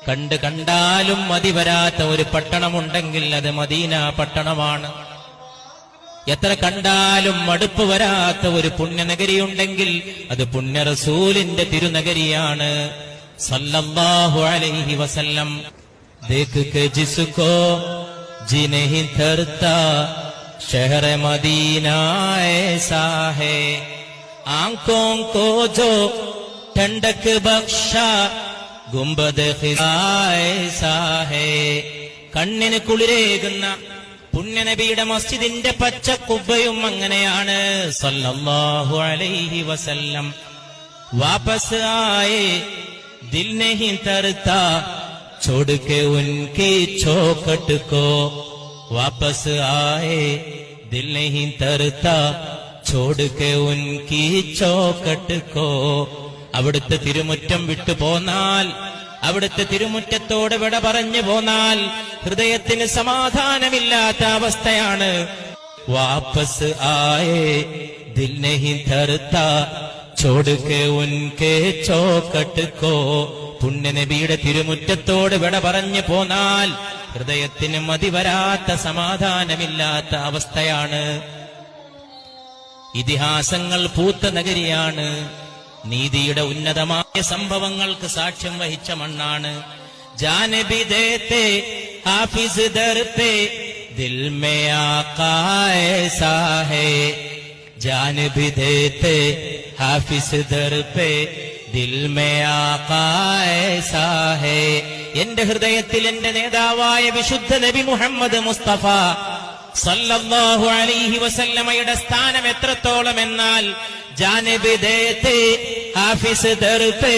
കണ്ടാലും മതി വരാത്ത ഒരു പട്ടണമുണ്ടെങ്കിൽ അത് മദീന പട്ടണമാണ്. എത്ര കണ്ടാലും മടുപ്പ് വരാത്ത ഒരു പുണ്യനഗരിയുണ്ടെങ്കിൽ അത് പുണ്യ റസൂലിന്റെ തിരുനഗരിയാണ് സല്ലല്ലാഹു അലൈഹി വസല്ലം. देख के जिसको जी नहीं धरता शहर मदीना ऐसा है, आंखों को जो ठंडक बख्शा गुंबद खिज़ा ऐसा है. കണ്ണിന് കുളിരേകുന്ന പുണ്യനബിയുടെ മസ്ജിദിന്റെ പച്ച കുബ്ബയും അങ്ങനെയാണ് സല്ലല്ലാഹു അലൈഹി വസല്ലം. വാപസ് ആയേ ദിൽ നഹീ തർതാ छोड़ के उनकी चौखट को, वापस आए दिल नहीं तरता छोड़ के उनकी चौखट को. അവിടുത്തെ തിരുമുറ്റം വിട്ടു പോന്നാൽ, അവിടുത്തെ തിരുമുറ്റത്തോട് വിട പറഞ്ഞു പോന്നാൽ ഹൃദയത്തിന് സമാധാനമില്ലാത്ത അവസ്ഥയാണ്. വാപസ് ആയേ ദിൽ നഹീ ധർത്താ छोड़ के उनके चौखट को. പുണ്യനബിയുടെ തിരുമുറ്റത്തോട് വിട പറഞ്ഞു പോന്നാൽ ഹൃദയത്തിന് മതിവരാത്ത സമാധാനമില്ലാത്ത അവസ്ഥയാണ്. ഇതിഹാസങ്ങൾ പൂത്ത നഗരിയാണ്. നീതിയുടെ ഉന്നതമായ സംഭവങ്ങൾക്ക് സാക്ഷ്യം വഹിച്ച മണ്ണാണ്. ജാനബി ദേത്തെ ഹാഫിസ് ദർ പേ ദിൽ മേ ആഖാ ഐസാ ഹൈ, ജാനബി ദേത്തെ ഹാഫിസ് ദർ പേ ദിൽ മേ ആഖാ ഐസാ ഹൈ. എന്റെ ഹൃദയത്തിൽ എന്റെ നേതാവായ വിശുദ്ധ നബി മുഹമ്മദ് മുസ്തഫ സല്ലല്ലാഹു അലൈഹി വസല്ലമയുടെ സ്ഥാനം എത്രത്തോളം എന്നാൽ ജാനബി ദേത്തെ ഹാഫിസ് ദർ പേ